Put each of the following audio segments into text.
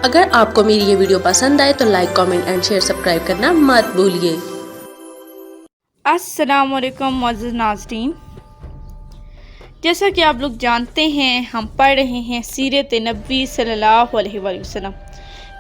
اگر آپ کو میری یہ ویڈیو پسند آئے تو like, comment and share, subscribe کرنا مت بھولیے۔ السلام علیکم معزز ناظرین، جیسا کہ آپ لوگ جانتے ہیں ہم پڑھ رہے ہیں سیرت نبوی صلی اللہ علیہ وآلہ وسلم۔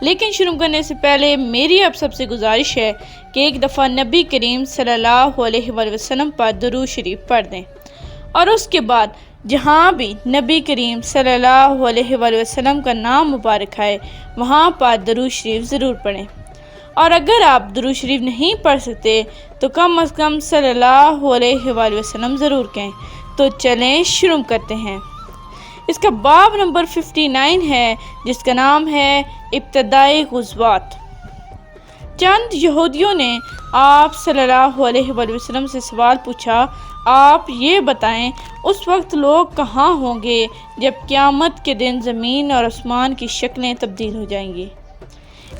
لیکن شروع کرنے سے پہلے میری آپ سب سے گزارش ہے کہ ایک دفعہ نبی کریم صلی اللہ علیہ وآلہ وسلم پر درود شریف پڑھ دیں، اور اس کے بعد جہاں بھی نبی کریم صلی اللہ علیہ وآلہ وسلم کا نام مبارک آئے وہاں پر درود شریف ضرور پڑھیں۔ اور اگر آپ درود شریف نہیں پڑھ سکتے تو کم از کم صلی اللہ علیہ وآلہ وسلم ضرور کہیں۔ تو چلیں شروع کرتے ہیں۔ اس کا باب نمبر 59 ہے، جس کا نام ہے ابتدائی غزوات۔ چند یہودیوں نے آپ صلی اللہ علیہ وآلہ وسلم سے سوال پوچھا، آپ یہ بتائیں اس وقت لوگ کہاں ہوں گے جب قیامت کے دن زمین اور آسمان کی شکلیں تبدیل ہو جائیں گی؟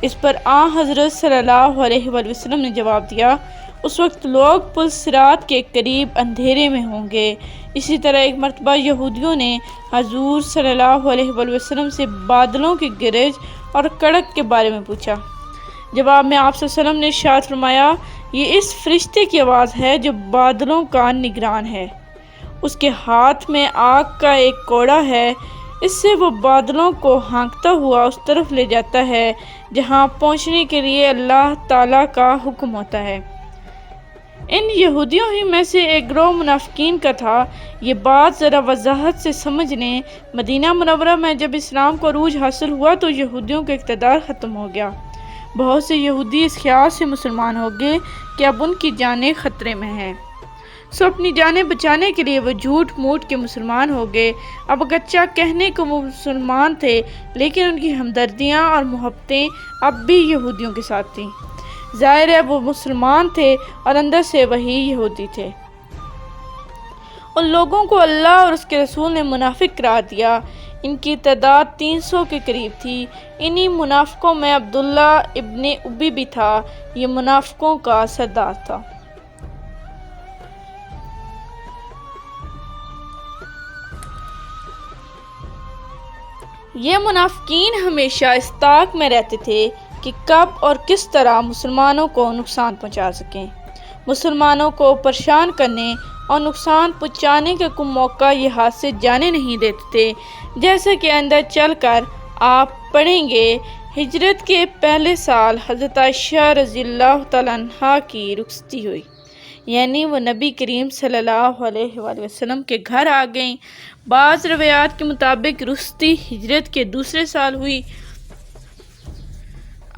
اس پر حضرت صلی اللہ علیہ وآلہ وسلم نے جواب دیا، اس وقت لوگ پل صراط کے قریب اندھیرے میں ہوں گے۔ اسی طرح ایک مرتبہ یہودیوں نے حضور صلی اللہ علیہ وآلہ وسلم سے بادلوں کی گرج اور کڑک کے بارے میں پوچھا۔ جواب میں آپ صلی اللہ علیہ وسلم نے ارشاد فرمایا، یہ اس فرشتے کی آواز ہے جو بادلوں کا نگران ہے، اس کے ہاتھ میں آگ کا ایک کوڑا ہے، اس سے وہ بادلوں کو ہانکتا ہوا اس طرف لے جاتا ہے جہاں پہنچنے کے لیے اللہ تعالیٰ کا حکم ہوتا ہے۔ ان یہودیوں ہی میں سے ایک گروہ منافقین کا تھا۔ یہ بات ذرا وضاحت سے سمجھ لیں، مدینہ منورہ میں جب اسلام کو عروج حاصل ہوا تو یہودیوں کا اقتدار ختم ہو گیا۔ بہت سے یہودی اس خیال سے مسلمان ہو گئے کہ اب ان کی جانیں خطرے میں ہیں، سو اپنی جانیں بچانے کے لیے وہ جھوٹ موٹ کے مسلمان ہو گئے۔ اب اگرچہ کہنے کو وہ مسلمان تھے لیکن ان کی ہمدردیاں اور محبتیں اب بھی یہودیوں کے ساتھ تھیں۔ ظاہر ہے وہ مسلمان تھے اور اندر سے وہی یہودی تھے۔ ان لوگوں کو اللہ اور اس کے رسول نے منافق قرار دیا۔ ان کی تعداد 300 کے قریب تھی۔ انہی منافقوں میں عبداللہ ابن ابی بھی تھا، یہ منافقوں کا سردار تھا۔ یہ منافقین ہمیشہ اس طاق میں رہتے تھے کہ کب اور کس طرح مسلمانوں کو نقصان پہنچا سکیں۔ مسلمانوں کو پریشان کرنے اور نقصان پہنچانے کا کوئی موقع یہ ہاتھ سے جانے نہیں دیتے تھے۔ جیسا کہ اندر چل کر آپ پڑھیں گے، ہجرت کے پہلے سال حضرت عائشہ رضی اللہ تعالیٰ عنہا کی رخصتی ہوئی، یعنی وہ نبی کریم صلی اللہ علیہ وآلہ وسلم کے گھر آ گئیں۔ بعض روایات کے مطابق رخصتی ہجرت کے دوسرے سال ہوئی۔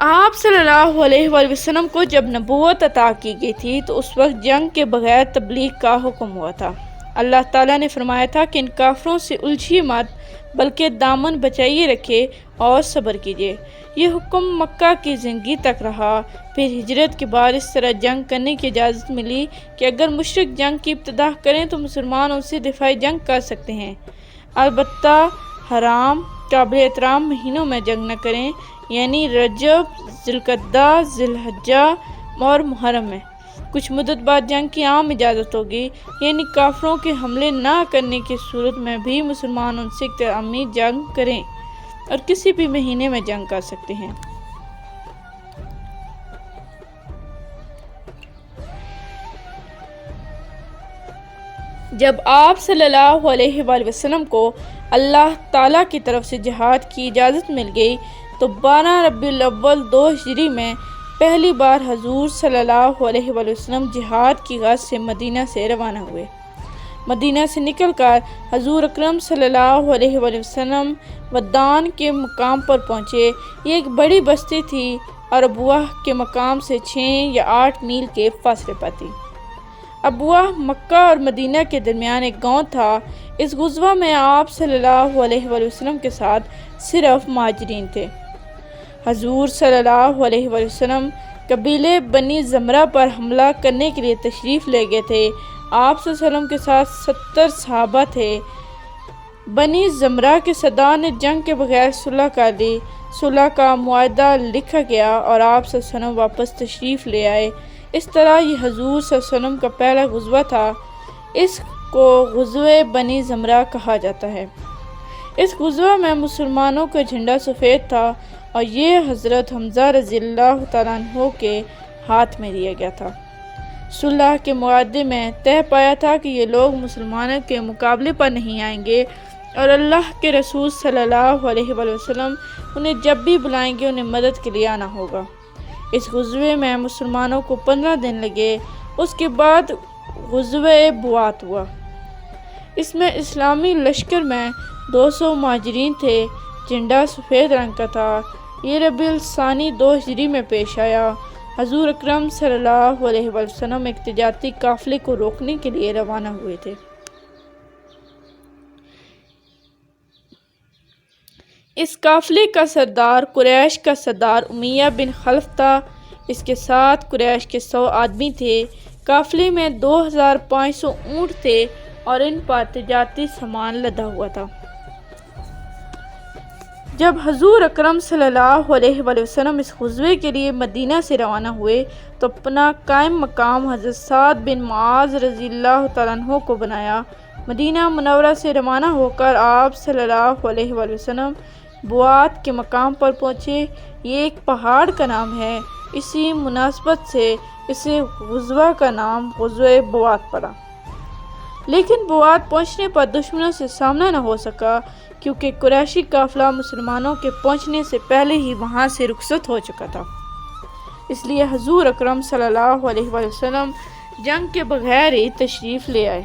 آپ صلی اللہ علیہ وآلہ وسلم کو جب نبوت عطا کی گئی تھی تو اس وقت جنگ کے بغیر تبلیغ کا حکم ہوا تھا۔ اللہ تعالیٰ نے فرمایا تھا کہ ان کافروں سے الجھیے مت بلکہ دامن بچائیے رکھے اور صبر کیجیے۔ یہ حکم مکہ کی زندگی تک رہا۔ پھر ہجرت کے بعد اس طرح جنگ کرنے کی اجازت ملی کہ اگر مشرک جنگ کی ابتدا کریں تو مسلمان ان سے دفاعی جنگ کر سکتے ہیں، البتہ حرام قابل احترام مہینوں میں جنگ نہ کریں، یعنی رجب، ذی القعدہ، ذی الحجہ اور محرم میں۔ کچھ مدت بعد جنگ کی عام اجازت ہوگی، یعنی کافروں کے حملے نہ کرنے کی صورت میں بھی مسلمان ان سے احترامی جنگ کریں اور کسی بھی مہینے میں جنگ کر سکتے ہیں۔ جب آپ صلی اللہ علیہ وآلہ وسلم کو اللہ تعالیٰ کی طرف سے جہاد کی اجازت مل گئی تو 12 ربیع الاول 2 ہجری میں پہلی بار حضور صلی اللہ علیہ وآلہ وسلم جہاد کی غرض سے مدینہ سے روانہ ہوئے۔ مدینہ سے نکل کر حضور اکرم صلی اللہ علیہ وآلہ وسلم ودان کے مقام پر پہنچے۔ یہ ایک بڑی بستی تھی اور ابواہ کے مقام سے 6 یا 8 میل کے فاصلے پر تھی۔ ابواہ مکہ اور مدینہ کے درمیان ایک گاؤں تھا۔ اس غزوہ میں آپ صلی اللہ علیہ وآلہ وسلم کے ساتھ صرف مہاجرین تھے۔ حضور صلی اللہ علیہ وآلہ وسلم قبیلے بنی زمرہ پر حملہ کرنے کے لیے تشریف لے گئے تھے۔ آپ صلی اللہ علیہ وسلم کے ساتھ 70 صحابہ تھے۔ بنی زمرہ کے سردار نے جنگ کے بغیر صلح کر لی۔ صلح کا معاہدہ لکھا گیا اور آپ صلی اللہ علیہ وسلم واپس تشریف لے آئے۔ اس طرح یہ حضور صلی اللہ علیہ وسلم کا پہلا غزوہ تھا۔ اس کو غزوہ بنی زمرہ کہا جاتا ہے۔ اس غزوہ میں مسلمانوں کا جھنڈا سفید تھا اور یہ حضرت حمزہ رضی اللہ تعالیٰ عنہ کے ہاتھ میں دیا گیا تھا۔ صلح کے معاہدے میں طے پایا تھا کہ یہ لوگ مسلمانوں کے مقابلے پر نہیں آئیں گے اور اللہ کے رسول صلی اللہ علیہ وآلہ وسلم انہیں جب بھی بلائیں گے انہیں مدد کے لیے آنا ہوگا۔ اس غزوے میں مسلمانوں کو 15 دن لگے۔ اس کے بعد غزوہ بوات ہوا۔ اس میں اسلامی لشکر میں 200 مہاجرین تھے۔ جھنڈا سفید رنگ کا تھا۔ یہ ربیع الثانی 2 ہجری میں پیش آیا۔ حضور اکرم صلی اللہ علیہ وآلہ وسلم ایک تجارتی قافلے کو روکنے کے لیے روانہ ہوئے تھے۔ اس قافلے کا سردار قریش کا سردار امیہ بن خلف تھا۔ اس کے ساتھ قریش کے 100 آدمی تھے۔ قافلے میں 2500 اونٹ تھے اور ان پر تجارتی سامان لدا ہوا تھا۔ جب حضور اکرم صلی اللہ علیہ وآلہ وسلم اس غزوے کے لیے مدینہ سے روانہ ہوئے تو اپنا قائم مقام حضرت سعد بن معاذ رضی اللہ تعالیٰ عنہ کو بنایا۔ مدینہ منورہ سے روانہ ہو کر آپ صلی اللہ علیہ وآلہ وسلم بوات کے مقام پر پہنچے۔ یہ ایک پہاڑ کا نام ہے۔ اسی مناسبت سے اسے غزوہ کا نام غزوہ بوات پڑا۔ لیکن بوات پہنچنے پر دشمنوں سے سامنا نہ ہو سکا کیونکہ قریشی قافلہ مسلمانوں کے پہنچنے سے پہلے ہی وہاں سے رخصت ہو چکا تھا۔ اس لیے حضور اکرم صلی اللہ علیہ وآلہ وسلم جنگ کے بغیر ہی تشریف لے آئے۔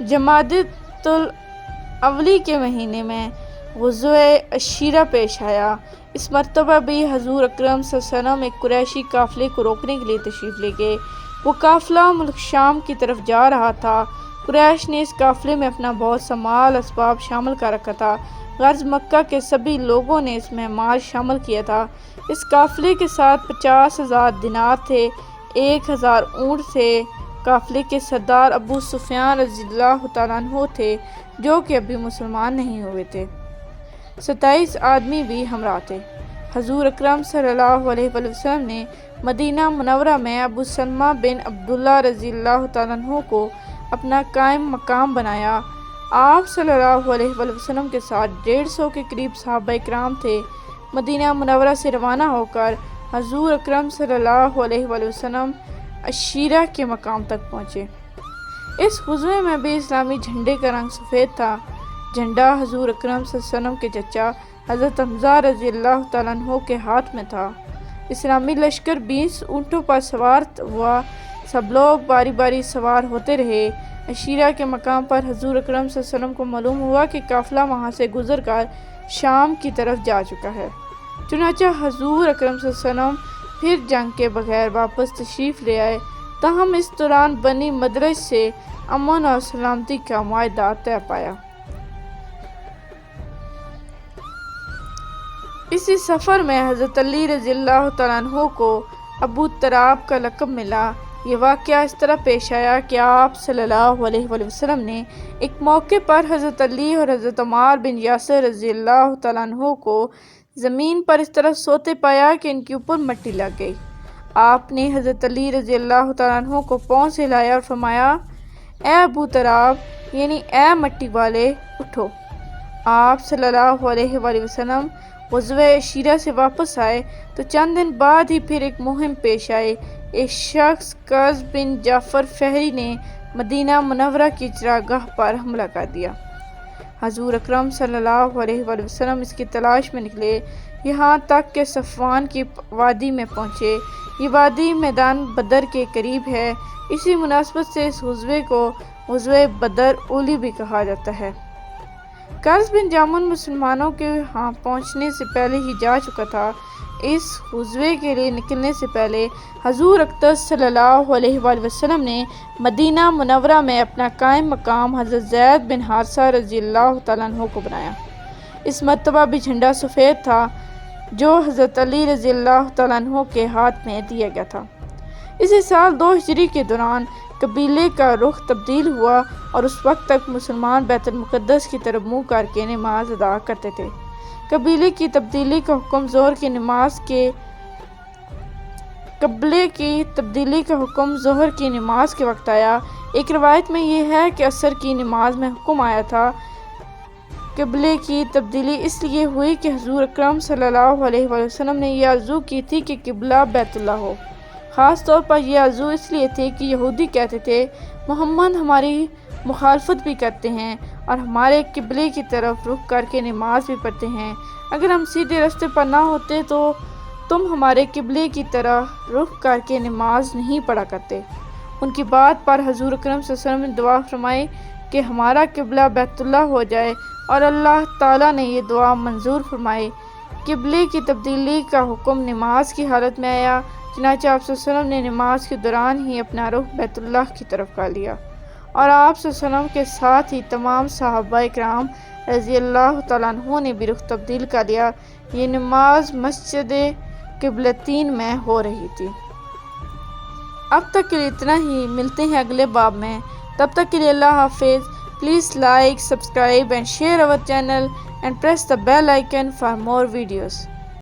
جمادی الاولی کے مہینے میں غزوہ عشیرہ پیش آیا۔ اس مرتبہ بھی حضور اکرم صلی اللہ علیہ وسلم ایک قریشی قافلے کو روکنے کے لیے تشریف لے گئے۔ وہ قافلہ ملک شام کی طرف جا رہا تھا۔ قریش نے اس قافلے میں اپنا بہت سا مال اسباب شامل کر رکھا تھا۔ غرض مکہ کے سبھی لوگوں نے اس میں مال شامل کیا تھا۔ اس قافلے کے ساتھ 50,000 دینار تھے، 1,000 اونٹ تھے۔ قافلے کے سردار ابو سفیان رضی اللہ تعالیٰ عنہ تھے جو کہ ابھی مسلمان نہیں ہوئے تھے۔ 27 آدمی بھی ہمراہ تھے۔ حضور اکرم صلی اللہ علیہ وآلہ وسلم نے مدینہ منورہ میں ابو سلمہ بن عبداللہ رضی اللہ تعالیٰ عنہ کو اپنا قائم مقام بنایا۔ آپ صلی اللہ علیہ وآلہ وسلم کے ساتھ 150 کے قریب صحابہ کرام تھے۔ مدینہ منورہ سے روانہ ہو کر حضور اکرم صلی اللہ علیہ وآلہ وسلم عشیرہ کے مقام تک پہنچے۔ اس غزوے میں بھی اسلامی جھنڈے کا رنگ سفید تھا۔ جھنڈا حضور اکرم صلی اللہ علیہ وسلم کے چچا حضرت حمزہ رضی اللہ تعالیٰ عنہ کے ہاتھ میں تھا۔ اسلامی لشکر 20 اونٹوں پر سوار ہوا۔ سب لوگ باری باری سوار ہوتے رہے۔ عشیرہ کے مقام پر حضور اکرم صلی اللہ علیہ وسلم کو معلوم ہوا کہ قافلہ وہاں سے گزر کر شام کی طرف جا چکا ہے۔ چنانچہ حضور اکرم صلی اللہ علیہ وسلم پھر جنگ کے بغیر واپس تشریف لے آئے۔ تاہم اس دوران بنی مدلج سے امن اور سلامتی کا معاہدہ طے پایا۔ اسی سفر میں حضرت علی رضی اللہ تعالیٰ عنہ کو ابو تراب کا لقب ملا۔ یہ واقعہ اس طرح پیش آیا کہ آپ صلی اللہ علیہ وآلہ وسلم نے ایک موقع پر حضرت علی اور حضرت عمار بن یاسر رضی اللہ تعالیٰ عنہ کو زمین پر اس طرح سوتے پایا کہ ان کے اوپر مٹی لگ گئی۔ آپ نے حضرت علی رضی اللہ تعالیٰ عنہ کو پاؤں سے ہلایا اور فرمایا، اے ابو تراب یعنی اے مٹی والے اٹھو۔ آپ صلی اللہ علیہ وآلہ وسلم غزوہ عشیرہ سے واپس آئے تو چند دن بعد ہی پھر ایک مہم پیش آئی۔ ایک شخص قز بن جعفر فہری نے مدینہ منورہ کی چراگاہ پر حملہ کر دیا۔ حضور اکرم صلی اللہ علیہ وآلہ وسلم اس کی تلاش میں نکلے، یہاں تک کہ صفوان کی وادی میں پہنچے۔ یہ وادی میدان بدر کے قریب ہے۔ اسی مناسبت سے اس غزوے کو غزوہ بدر اولی بھی کہا جاتا ہے۔ قز بن جامن مسلمانوں کے ہاں پہنچنے سے پہلے ہی جا چکا تھا۔ اس غزوے کے لیے نکلنے سے پہلے حضور اقدس صلی اللہ علیہ وآلہ وسلم نے مدینہ منورہ میں اپنا قائم مقام حضرت زید بن حارثہ رضی اللہ تعالیٰ عنہ کو بنایا۔ اس مرتبہ بھی جھنڈا سفید تھا جو حضرت علی رضی اللہ تعالیٰ عنہ کے ہاتھ میں دیا گیا تھا۔ اسی سال 2 ہجری کے دوران قبیلے کا رخ تبدیل ہوا اور اس وقت تک مسلمان بیت المقدس کی طرف منہ کر کے نماز ادا کرتے تھے۔ قبیلے کی تبدیلی کا حکم ظہر کی نماز کے وقت آیا۔ ایک روایت میں یہ ہے کہ عصر کی نماز میں حکم آیا تھا قبلے کی تبدیلی اس لیے ہوئی کہ حضور اکرم صلی اللہ علیہ وآلہ وسلم نے یہ آرزو کی تھی کہ قبلہ بیت اللہ ہو۔ خاص طور پر یہ آرزو اس لیے تھی کہ یہودی کہتے تھے محمد ہماری مخالفت بھی کرتے ہیں اور ہمارے قبلے کی طرف رخ کر کے نماز بھی پڑھتے ہیں۔ اگر ہم سیدھے راستے پر نہ ہوتے تو تم ہمارے قبلے کی طرح رخ کر کے نماز نہیں پڑھا کرتے۔ ان کی بات پر حضور اکرم صلی اللہ علیہ وسلم نے دعا فرمائی کہ ہمارا قبلہ بیت اللہ ہو جائے اور اللہ تعالیٰ نے یہ دعا منظور فرمائی۔ قبلے کی تبدیلی کا حکم نماز کی حالت میں آیا، چنانچہ آپ صلی اللہ علیہ وسلم نے نماز کے دوران ہی اپنا رخ بیت اللہ کی طرف کر لیا، اور آپ صلی اللہ علیہ وسلم کے ساتھ ہی تمام صحابہ کرام رضی اللہ تعالیٰ عنہ نے بھی رخ تبدیل کر لیا۔ یہ نماز مسجد قبلتین میں ہو رہی تھی۔ اب تک کے لیے اتنا ہی، ملتے ہیں اگلے باب میں، تب تک کے لیے اللہ حافظ۔ Please like, subscribe and share our channel and press the bell icon for more videos.